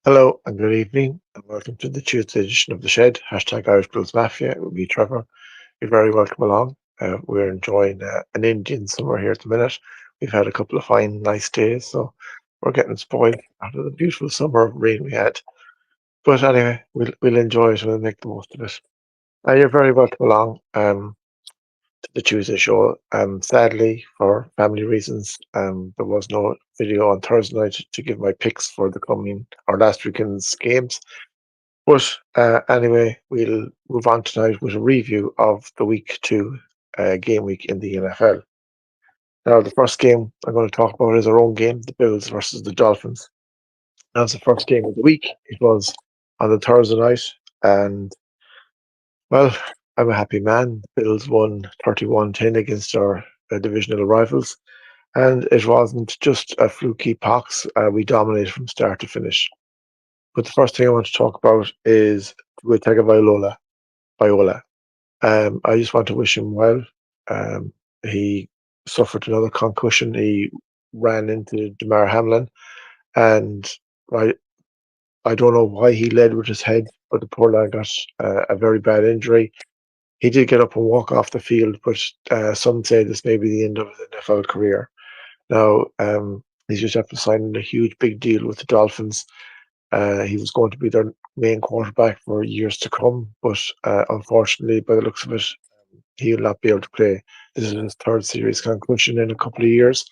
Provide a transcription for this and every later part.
Hello and good evening, and welcome to the Tuesday edition of The Shed, hashtag Irish Blues Mafia. It will be Trevor. You're very welcome along. We're enjoying an Indian summer here at the minute. We've had a couple of fine, nice days, so we're getting spoiled after the beautiful summer of rain we had. But anyway, we'll enjoy it and we'll make the most of it. You're very welcome along to the Tuesday show. Sadly, for family reasons, there was no video on Thursday night to give my picks for the coming or last weekend's games. But anyway, we'll move on tonight with a review of the week two game week in the NFL. Now, the first game I'm going to talk about is our own game, the Bills versus the Dolphins. That was the first game of the week. It was on the Thursday night, and well, I'm a happy man. The Bills won 31-10 against our divisional rivals, and it wasn't just a fluky pox. We dominated from start to finish. But the first thing I want to talk about is Viola. I just want to wish him well. He suffered another concussion. He ran into Damar Hamlin, and I I don't know why he led with his head, but the poor lad got a very bad injury. He did get up and walk off the field, but some say this may be the end of his NFL career. Now, he's just after signing a huge big deal with the Dolphins. He was going to be their main quarterback for years to come, but unfortunately, by the looks of it, he'll not be able to play. This is his third serious concussion in a couple of years,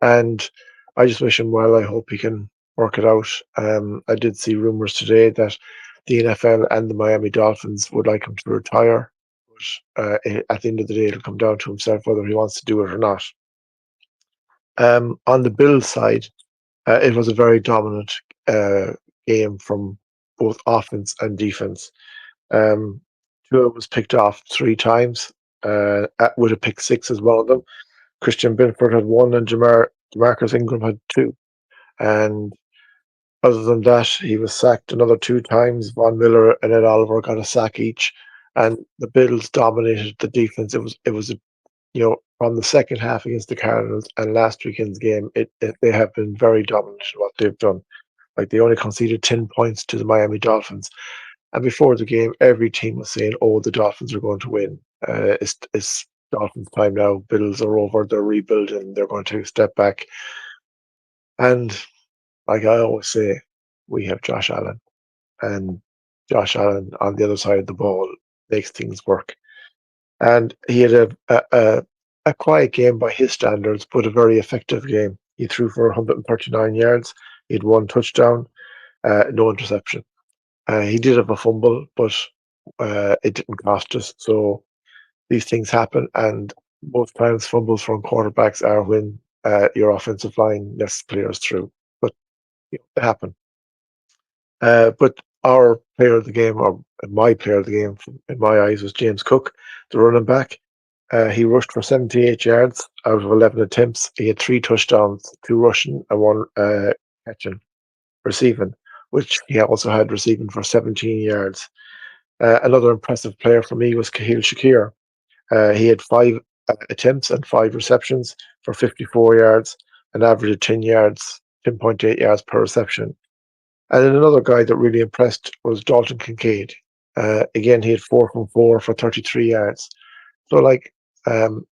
and I just wish him well. I hope he can work it out. I did see rumors today that the NFL and the Miami Dolphins would like him to retire, but at the end of the day, it'll come down to himself whether he wants to do it or not. On the Bills side, it was a very dominant uh, game from both offense and defense. Um, Tua was picked off three times, with a pick six as one of them. Christian Binford had one, and Demarcus Ingram had two. And other than that, he was sacked another two times. Von Miller and Ed Oliver got a sack each, and the Bills dominated the defense. It was from the second half against the Cardinals and last weekend's game, they have been very dominant in what they've done. Like they only conceded 10 points to the Miami Dolphins, and before the game, every team was saying, "Oh, the Dolphins are going to win. It's Dolphins time now. Bills are over. They're rebuilding. They're going to step back." And like I always say, we have Josh Allen, and Josh Allen on the other side of the ball makes things work. And he had a quiet game by his standards, but a very effective game. He threw for 139 yards. He had one touchdown, no interception. He did have a fumble, but it didn't cost us. So these things happen, and most times fumbles from quarterbacks are when your offensive line lets players through. But they happen. But our player of the game, or my player of the game, in my eyes, was James Cook, the running back. He rushed for 78 yards out of 11 attempts. He had three touchdowns, two rushing and one catching, receiving, which he also had receiving for 17 yards. Another impressive player for me was Kahil Shakir. He had five attempts and five receptions for 54 yards, an average of 10 yards, 10.8 yards per reception. And then another guy that really impressed was Dalton Kincaid. Again, he had 4 from 4 for 33 yards. So, like, um,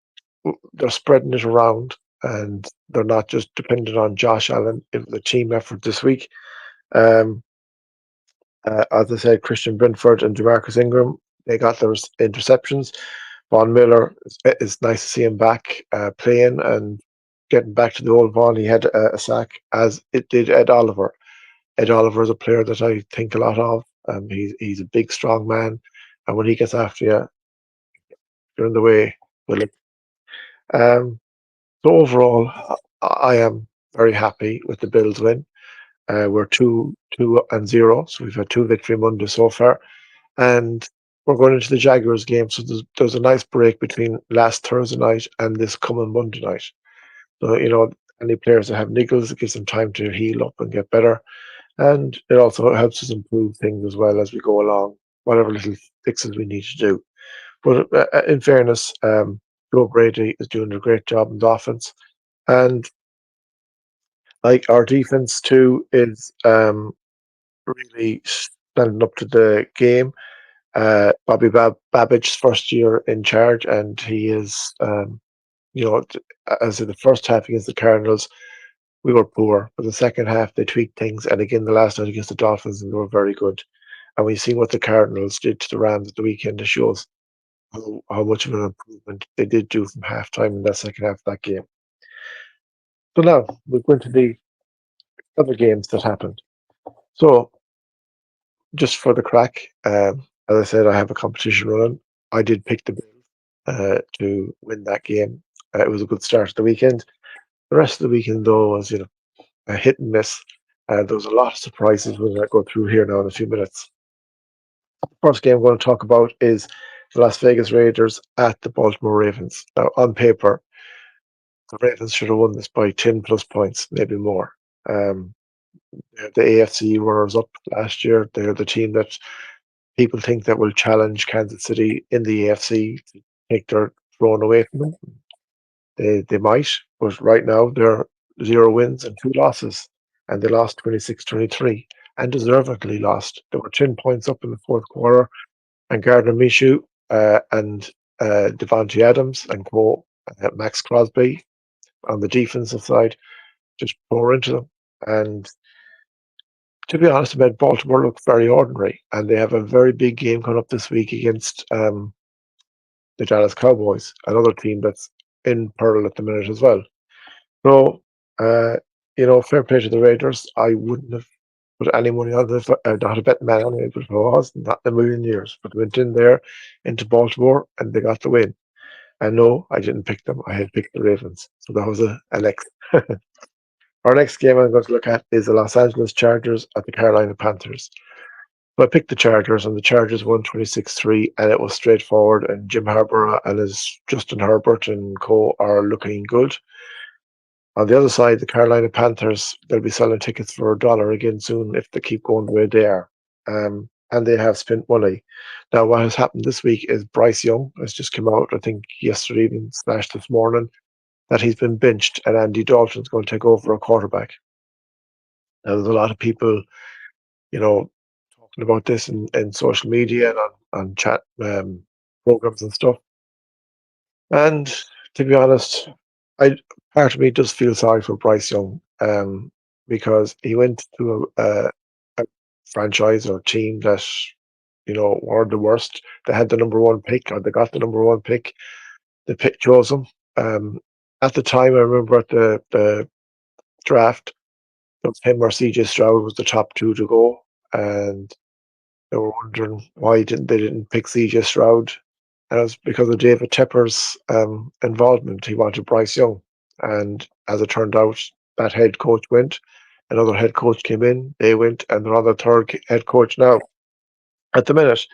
they're spreading it around and they're not just dependent on Josh Allen. It was a team effort this week. Um, as I said, Christian Brentford and Demarcus Ingram, they got their interceptions. Von Miller, it's nice to see him back playing and getting back to the old Von. He had a sack, as it did Ed Oliver. Ed Oliver is a player that I think a lot of. He's a big, strong man, and when he gets after you, you're in the way. Willie. Um, so overall, I am very happy with the Bills win. We're 2-0, so we've had two victory Mondays so far, and we're going into the Jaguars game. So there's a nice break between last Thursday night and this coming Monday night. So any players that have niggles, it gives them time to heal up and get better. And it also helps us improve things as well as we go along, whatever little fixes we need to do. But in fairness, Joe Brady is doing a great job in the offense. And like our defense too is really standing up to the game. Bobby Babbitt's first year in charge, and he is, as in the first half against the Cardinals, we were poor, but the second half they tweaked things, and again the last night against the Dolphins, and they were very good. And we see what the Cardinals did to the Rams at the weekend. It shows how much of an improvement they did do from halftime in that second half of that game. So now we go into the other games that happened. So just for the crack, as I said, I have a competition running. I did pick the Bills to win that game. It was a good start to the weekend. The rest of the weekend, though, was a hit and miss. There was a lot of surprises we're going to go through here now in a few minutes. First game I'm going to talk about is the Las Vegas Raiders at the Baltimore Ravens. Now, on paper, the Ravens should have won this by 10 plus points, maybe more. Um, they're the AFC runners up last year. They're the team that people think that will challenge Kansas City in the AFC to take their throne away from them. They might, but right now they're 0 wins and 2 losses, and they lost 26-23 and deservedly lost. They were 10 points up in the fourth quarter, and Gardner Minshew and Devontae Adams and Max Crosby on the defensive side just pour into them. And to be honest, it made Baltimore look very ordinary, and they have a very big game coming up this week against the Dallas Cowboys, another team that's in peril at the minute as well. So, fair play to the Raiders. I wouldn't have put any money on this, not a bet man on it, but if I was, not in a million years. But went in there into Baltimore and they got the win. And no, I didn't pick them. I had picked the Ravens. So that was an X. Our next game I'm going to look at is the Los Angeles Chargers at the Carolina Panthers. So I picked the Chargers, and the Chargers won 26-3, and it was straightforward. And Jim Harbaugh and his Justin Herbert and co are looking good. On the other side, the Carolina Panthers, they'll be selling tickets for $1 again soon if they keep going the way they are. And they have spent money. Now, what has happened this week is Bryce Young has just come out, I think yesterday evening slash this morning, that he's been benched and Andy Dalton's going to take over a quarterback. Now, there's a lot of people, you know, talking about this in social media and on chat programs and stuff. And to be honest, I part of me does feel sorry for Bryce Young, because he went to a franchise or team that were the worst. They had the number one pick, or they got the number one pick. The pick chose him. At the time, I remember at the draft, it was him or CJ Stroud was the top two to go, and they were wondering why they didn't pick CJ Stroud. And it was because of David Tepper's involvement. He wanted Bryce Young. And as it turned out, that head coach went. Another head coach came in, they went, and they're on the third head coach now at the minute.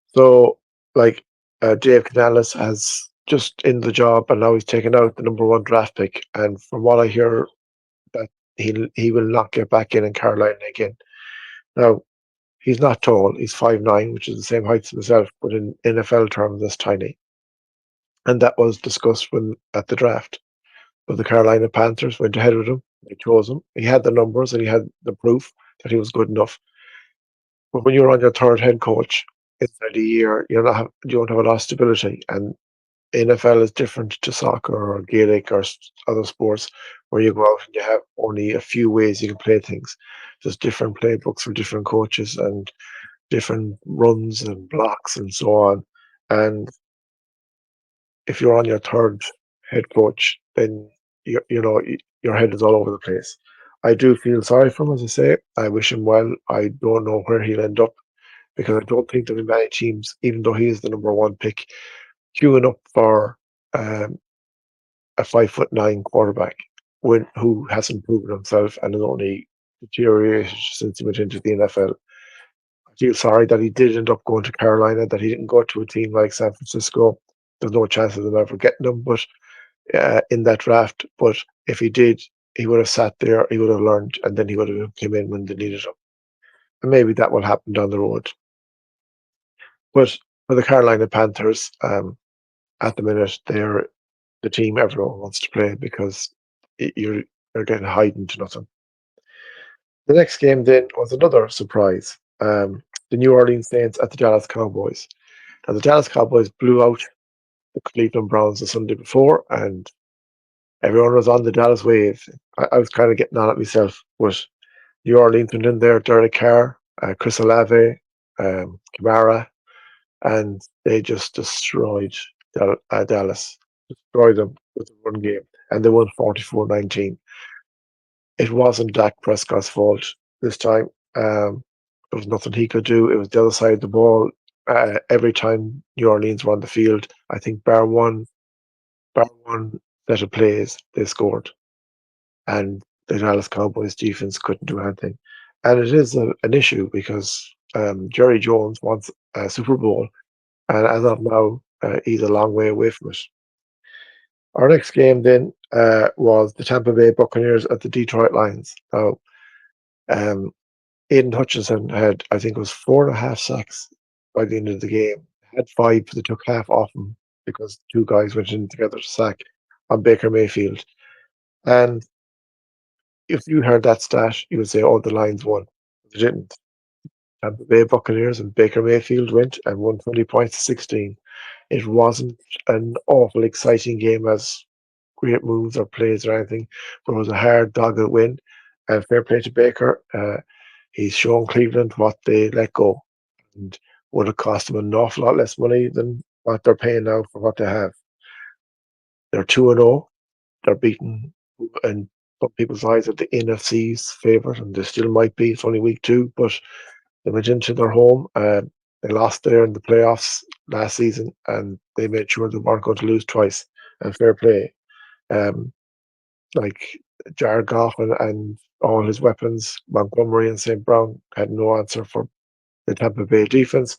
So, like, Dave Canales has just in the job, and now he's taken out the number one draft pick. And from what I hear, that he will not get back in Carolina again. Now, he's not tall. He's 5'9", which is the same height as myself, but in NFL terms, that's tiny. And that was discussed when at the draft. But the Carolina Panthers went ahead with him. They chose him. He had the numbers and he had the proof that he was good enough. But when you're on your third head coach inside a year, you don't have a lot of stability. And NFL is different to soccer or Gaelic or other sports where you go out and you have only a few ways you can play things. There's different playbooks for different coaches and different runs and blocks and so on. And if you're on your third head coach, then your head is all over the place. I do feel sorry for him, as I say. I wish him well. I don't know where he'll end up because I don't think there'll be many teams, even though he is the number one pick, queuing up for a 5'9" quarterback who hasn't proven himself and has only deteriorated since he went into the NFL. I feel sorry that he did end up going to Carolina, that he didn't go to a team like San Francisco. There's no chance of them ever getting him, but in that draft. But if he did, he would have sat there, he would have learned, and then he would have come in when they needed him. And maybe that will happen down the road. But for the Carolina Panthers, at the minute, they're the team everyone wants to play because you're getting hiding to nothing. The next game then was another surprise. The New Orleans Saints at the Dallas Cowboys. Now the Dallas Cowboys blew out the Cleveland Browns the Sunday before, and everyone was on the Dallas wave. I was kind of getting on it myself, but New Orleans went in there, Derek Carr, Chris Olave, Kamara, and they just destroyed Dallas, destroyed them with the run game, and they won 44-19. It wasn't Dak Prescott's fault this time. There was nothing he could do. It was the other side of the ball. Every time New Orleans were on the field, I think bar one set of plays, they scored, and the Dallas Cowboys defense couldn't do anything. And it is an issue because Jerry Jones wants a Super Bowl, and as of now, he's a long way away from it. Our next game then was the Tampa Bay Buccaneers at the Detroit Lions. Now, um, Aiden Hutchinson had, I think it was 4.5 sacks by the end of the game. Had five, but they took half off him because two guys went in together to sack on Baker Mayfield. And if you heard that stat, you would say, oh, the Lions won. They didn't. Tampa Bay Buccaneers and Baker Mayfield went and won 20 points to 16. It wasn't an awful exciting game as great moves or plays or anything, but it was a hard, dogged win. And fair play to Baker. He's shown Cleveland what they let go, and would have cost them an awful lot less money than what they're paying now for what they have. They're 2-0. They're beaten in some people's eyes at the NFC's favourite, and they still might be. It's only week two, but they went into their home. They lost there in the playoffs last season, and they made sure they weren't going to lose twice. And fair play. Um, like Jared Goff and all his weapons, Montgomery and St. Brown had no answer for the Tampa Bay defense,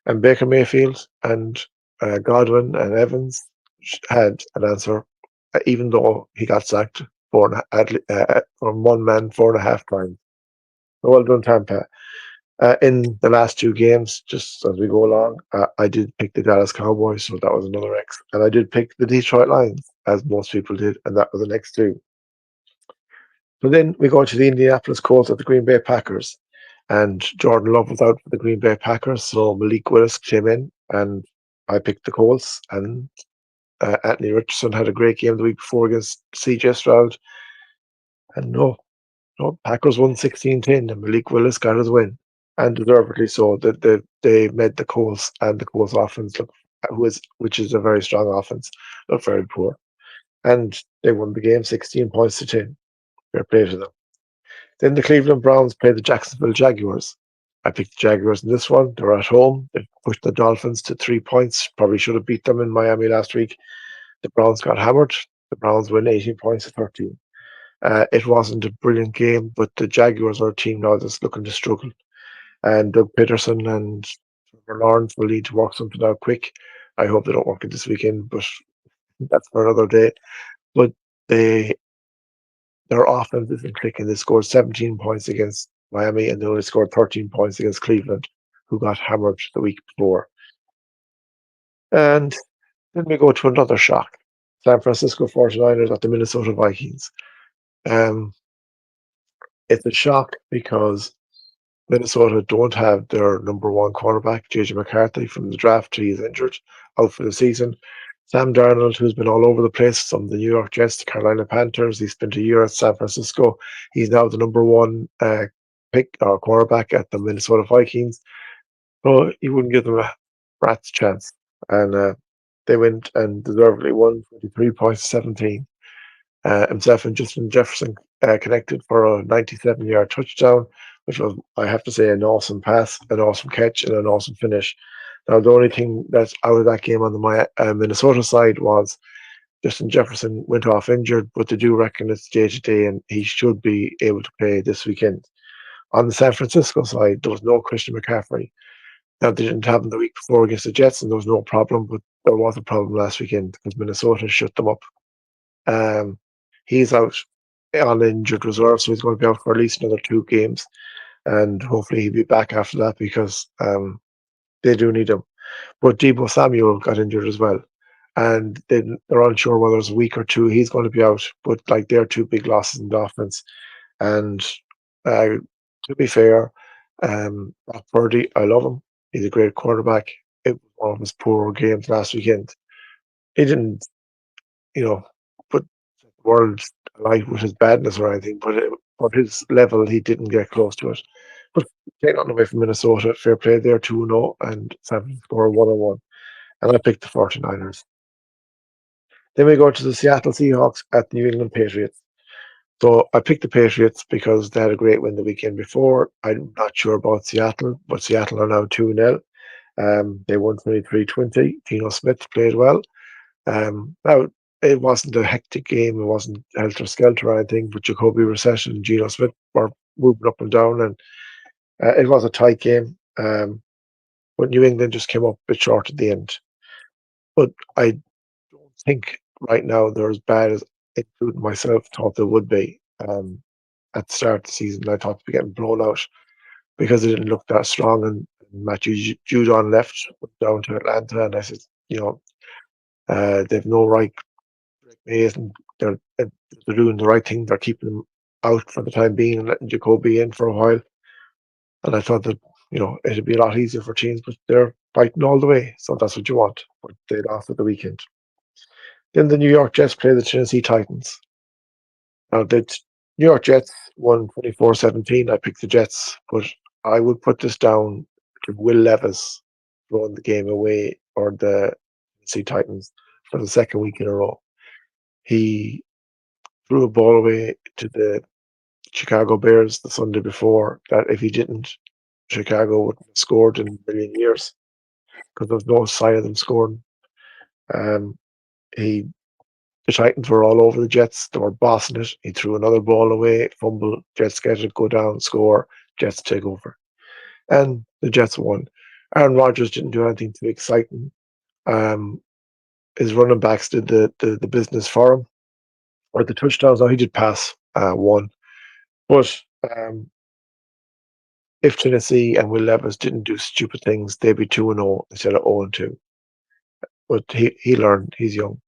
and Baker Mayfield and Godwin and Evans had an answer, even though he got sacked from one man 4.5 times. So well done, Tampa. In the last two games, just as we go along, I did pick the Dallas Cowboys, so that was another X. And I did pick the Detroit Lions, as most people did, and that was the next two. So then we go to the Indianapolis Colts at the Green Bay Packers. And Jordan Love was out for the Green Bay Packers, so Malik Willis came in, and I picked the Colts. And Anthony Richardson had a great game the week before against CJ Stroud. And no, Packers won 16-10, and Malik Willis got his win, and deservedly so. That they made the Colts and the Colts offense look, which is a very strong offense, look very poor. And they won the game 16 points to 10. Fair play to them. Then the Cleveland Browns played the Jacksonville Jaguars. I picked the Jaguars in this one. They were at home. They pushed the Dolphins to 3 points. Probably should have beat them in Miami last week. The Browns got hammered. The Browns win 18 points to 13. It wasn't a brilliant game, but the Jaguars are a team now that's looking to struggle. And Doug Peterson and Trevor Lawrence will need to work something out quick. I hope they don't work it this weekend, but that's for another day. But they their offense isn't clicking. They scored 17 points against Miami, and they only scored 13 points against Cleveland, who got hammered the week before. And then we go to another shock. San Francisco 49ers at the Minnesota Vikings. Um, it's a shock because Minnesota don't have their number one cornerback, JJ McCarthy, from the draft. He's injured, out for the season. Sam Darnold, who's been all over the place from the New York Jets to Carolina Panthers. He spent a year at San Francisco. He's now the number one pick or cornerback at the Minnesota Vikings. So he wouldn't give them a rat's chance. And they went and deservedly won 23 points to 17. Himself and Justin Jefferson connected for a 97-yard touchdown, which was, I have to say, an awesome pass, an awesome catch, and an awesome finish. Now, the only thing that's out of that game on the Minnesota side was Justin Jefferson went off injured, but they do reckon it's day to day, and he should be able to play this weekend. On the San Francisco side, there was no Christian McCaffrey. Now, they didn't have him the week before against the Jets, and there was no problem, but there was a problem last weekend because Minnesota shut them up. Um, he's out on injured reserve, so he's going to be out for at least another two games, and hopefully he'll be back after that because they do need him. But Debo Samuel got injured as well, and they're unsure whether it's a week or two he's going to be out. But like they're two big losses in the offense, and Uh, to be fair, Brock Purdy, I love him. He's a great quarterback. It was one of his poor games last weekend. He didn't, you know, put the world alight with his badness or anything, but for his level, he didn't get close to it. But take nothing away from Minnesota. Fair play there, 2-0, and San Francisco 1-1. And I picked the 49ers. Then we go to the Seattle Seahawks at the New England Patriots. So I picked the Patriots because they had a great win the weekend before. I'm not sure about Seattle, but Seattle are now 2-0. They won 23-20. Geno Smith played well. Now, it wasn't a hectic game. It wasn't helter-skelter or anything, but Jacoby Brissett and Geno Smith were moving up and down, and it was a tight game. But New England just came up a bit short at the end. But I don't think right now they're as bad as, including myself, thought they would be. At the start of the season, I thought they'd be getting blown out because they didn't look that strong. And Matthew Judon left, went down to Atlanta, and I said, they've no right. Mays, and they're doing the right thing. They're keeping him out for the time being and letting Jacoby in for a while. And I thought that it'd be a lot easier for teams, but they're fighting all the way. So that's what you want. But they lost at the weekend. Then the New York Jets play the Tennessee Titans. Now the New York Jets won 24-17. I picked the Jets, but I would put this down to Will Levis throwing the game away or the Tennessee Titans for the second week in a row. He threw a ball away to the Chicago Bears the Sunday before that if he didn't, Chicago wouldn't have scored in a million years because there was no sign of them scoring. Um, he The Titans were all over the Jets. They were bossing it. He threw another ball away, fumble. Jets get it, go down, score. Jets take over, and the Jets won. Aaron Rodgers didn't do anything too exciting. Um, his running backs did the business for him, or the touchdowns. Oh, he did pass one, but um, if Tennessee and Will Levis didn't do stupid things, they'd be 2-0 instead of 0-2. But he learned. He's young.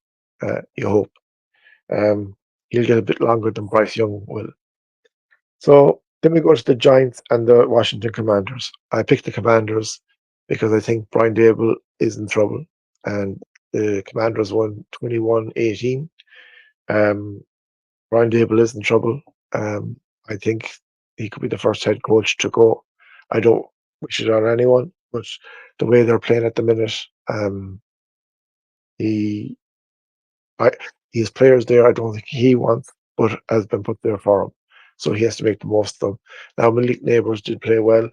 You hope. Um, he'll get a bit longer than Bryce Young will. So then we go to the Giants and the Washington Commanders. I picked the Commanders because I think Brian Dable is in trouble, and the Commanders won 21-18. Um, Brian Dable is in trouble. I think he could be the first head coach to go. I don't wish it on anyone, but the way they're playing at the minute, he, I, he has players there I don't think he wants, but has been put there for him. So he has to make the most of them. Now, Malik Neighbours did play well,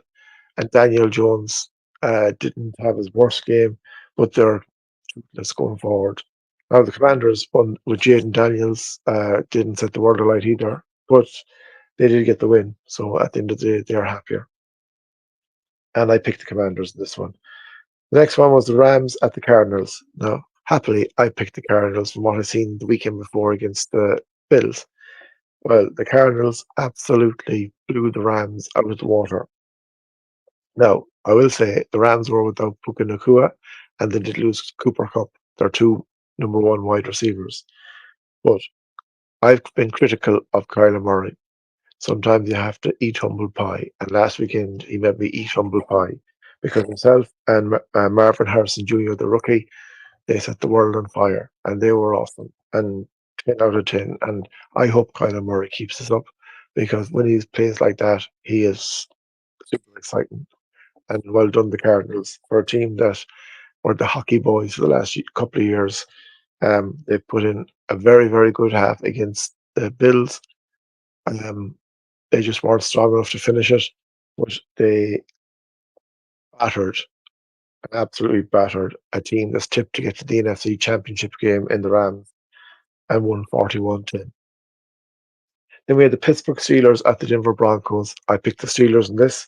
and Daniel Jones didn't have his worst game, but they're toothless going forward. Now, the Commanders won with Jaden Daniels, didn't set the world alight either, but they did get the win. So at the end of the day, they're happier. And I picked the Commanders in this one. The next one was the Rams at the Cardinals. Now, happily, I picked the Cardinals from what I've seen the weekend before against the Bills. Well, the Cardinals absolutely blew the Rams out of the water. Now, I will say the Rams were without Puka Nakua, and they did lose Cooper Cup, their two number one wide receivers. But I've been critical of Kyler Murray. Sometimes you have to eat humble pie, and last weekend he made me eat humble pie because himself and Marvin Harrison Jr., the rookie, they set the world on fire, and they were awesome. And 10 out of 10. And I hope Kyler Murray keeps this up because when he plays like that, he is super exciting. And well done, the Cardinals, for a team that were the hockey boys for the last couple of years. They've put in a very, very good half against the Bills. Um, they just weren't strong enough to finish it, but they battered, absolutely battered a team that's tipped to get to the NFC Championship game in the Rams and won 41-10. Then we had the Pittsburgh Steelers at the Denver Broncos. I picked the Steelers in this,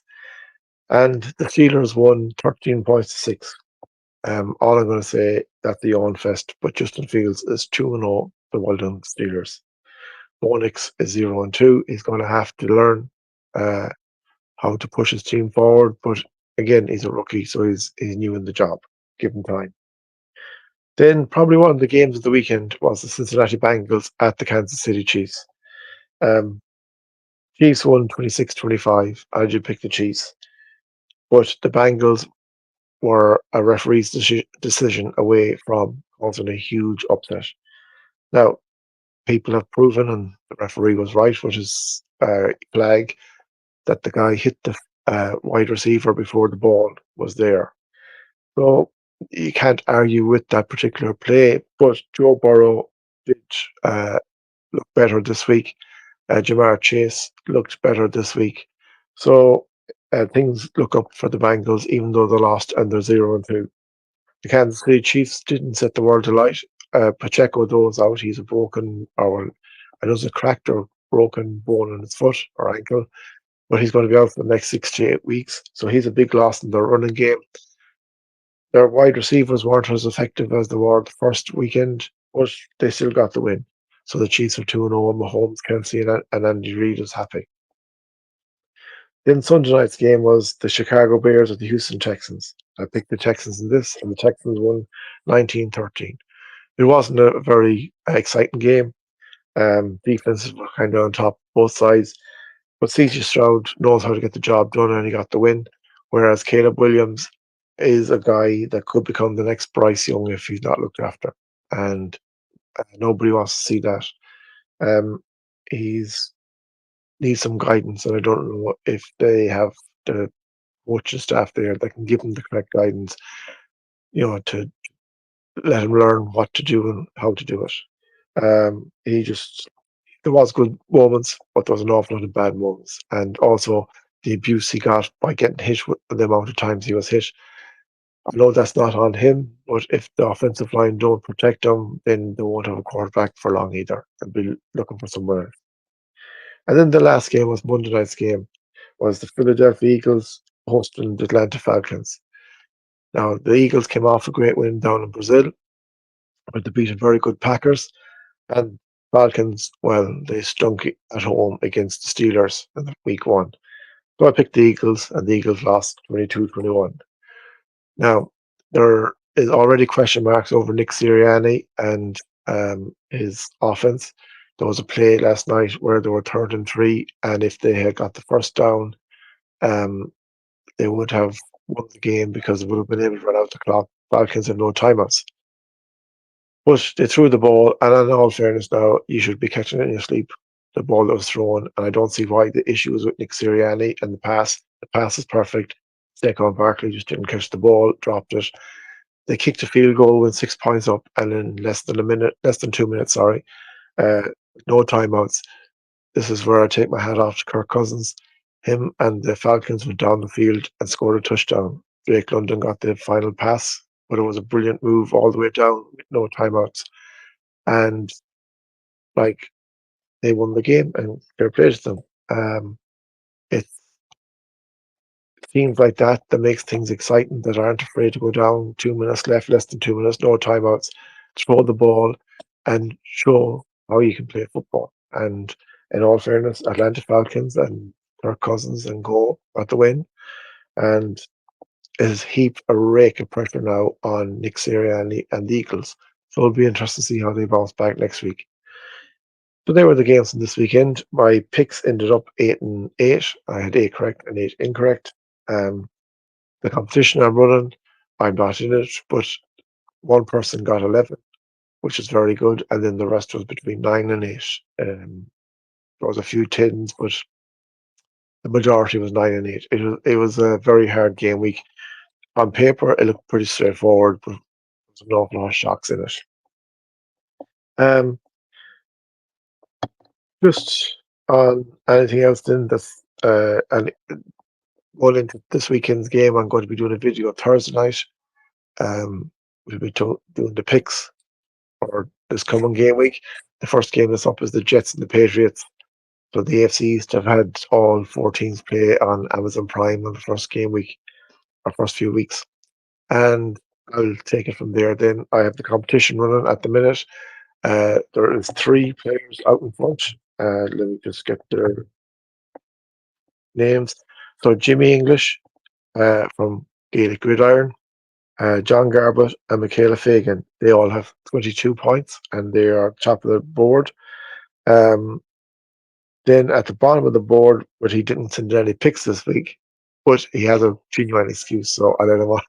and the Steelers won 13 points to 6. All I'm going to say that the Yawn Fest, but Justin Fields is 2-0 the well done Steelers. Bonix is 0-2. He's going to have to learn uh, how to push his team forward, but again, he's a rookie, so he's new in the job. Give him time. Then probably one of the games of the weekend was the Cincinnati Bengals at the Kansas City Chiefs. Um, Chiefs won 26-25. I did pick the Chiefs, but the Bengals were a referee's decision away from causing a huge upset. Now, people have proven, and the referee was right with his flag, that the guy hit the wide receiver before the ball was there. So you can't argue with that particular play, but Joe Burrow did uh, look better this week. Jamar Chase looked better this week. So things look up for the Bengals, even though they lost and they're 0-2. The Kansas City Chiefs didn't set the world alight. Pacheco, though, is out. He's a broken, or I know it's a cracked or broken bone in his foot or ankle, but he's going to be out for the next 6 to 8 weeks. So he's a big loss in their running game. Their wide receivers weren't as effective as they were the first weekend, but they still got the win. So the Chiefs are 2-0, and Mahomes, Kelsey, and Andy Reid is happy. Then Sunday night's game was the Chicago Bears at the Houston Texans. I picked the Texans in this, and the Texans won 19-13. It wasn't a very exciting game. Defenses were kind of on top both sides, but CJ Stroud knows how to get the job done, and he got the win. Whereas Caleb Williams is a guy that could become the next Bryce Young if he's not looked after, and nobody wants to see that. Um, he's needs some guidance, and I don't know if they have the coaching staff there that can give him the correct guidance, to let him learn what to do and how to do it. He just there was good moments, but there was an awful lot of bad moments, and also the abuse he got by getting hit with the amount of times he was hit. I know that's not on him, but if the offensive line don't protect him, then they won't have a quarterback for long either. They'll be looking for somewhere else. And then the last game was Monday night's game, was the Philadelphia Eagles hosting the Atlanta Falcons. Now the Eagles came off a great win down in Brazil, but they beat a very good Packers. And Falcons, well, they stunk at home against the Steelers in week one. So I picked the Eagles, and the Eagles lost 22-21. Now, there is already question marks over Nick Sirianni and his offense. There was a play last night where they were 3rd and 3, and if they had got the first down, um, they would have won the game because they would have been able to run out the clock. Falcons have no timeouts. But they threw the ball, and in all fairness now, you should be catching it in your sleep, the ball that was thrown, and I don't see why the issue is with Nick Sirianni and the pass. The pass is perfect. Saquon Barkley just didn't catch the ball, dropped it. They kicked a field goal with 6 points up, and in less than 2 minutes, sorry, uh, no timeouts. This is where I take my hat off to Kirk Cousins. Him and the Falcons went down the field and scored a touchdown. Drake London got the final pass, but it was a brilliant move all the way down with no timeouts. And like they won the game, and fair play to them. It's teams like that makes things exciting, that aren't afraid to go down 2 minutes left, less than 2 minutes, no timeouts, throw the ball and show how you can play football. And in all fairness, Atlanta Falcons and Kirk Cousins and Go got the win, and it has heaped a rake of pressure now on Nick Sirianni and the Eagles. So it'll be interesting to see how they bounce back next week. So they were the games from this weekend. My picks ended up 8-8. I had 8 correct and 8 incorrect. Um, the competition I'm running, I'm not in it, but one person got 11, which is very good, and then the rest was between 9 and 8. There was a few tens, but the majority was 9 and 8. It was a very hard game week. On paper, it looked pretty straightforward, but there's an awful lot of shocks in it. Um, just on anything else, then and going into this weekend's game, I'm going to be doing a video Thursday night. We'll be doing the picks for this coming game week. The first game that's up is the Jets and the Patriots. So the AFC East have had all 4 teams play on Amazon Prime on the first game week, or first few weeks. And I'll take it from there. Then I have the competition running at the minute. There is 3 players out in front. Let me just get their names. So Jimmy English from Gaelic Gridiron, John Garbutt and Michaela Fagan. They all have 22 points, and they are top of the board. Um, Then at the bottom of the board, but he didn't send any picks this week, but he has a genuine excuse, so I don't know what.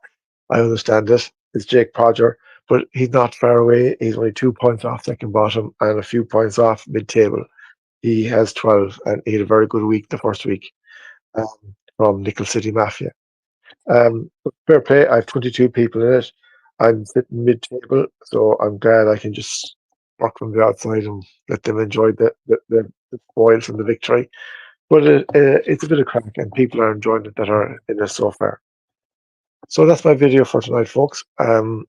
I understand it. It's Jake Podger, but he's not far away. He's only 2 points off second bottom and a few points off mid-table. He has 12, and he had a very good week the first week um, from Nickel City Mafia. But fair play. I have 22 people in it. I'm sitting mid-table, so I'm glad I can just work from the outside and let them enjoy the spoils from the victory. But it's a bit of crack, and people are enjoying it that are in it so far. So that's my video for tonight, folks. On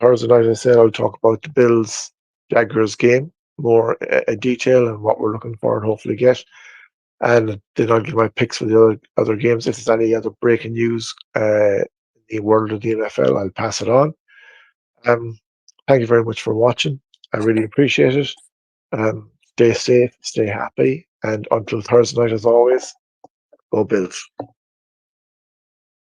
Thursday night, I said I'll talk about the Bills Jaguars game more detail and what we're looking for and hopefully get. And then I'll give my picks for the other games. If there's any other breaking news in the world of the NFL, I'll pass it on. Um, Thank you very much for watching. I really appreciate it. Stay safe, stay happy, and until Thursday night, as always, go Bills.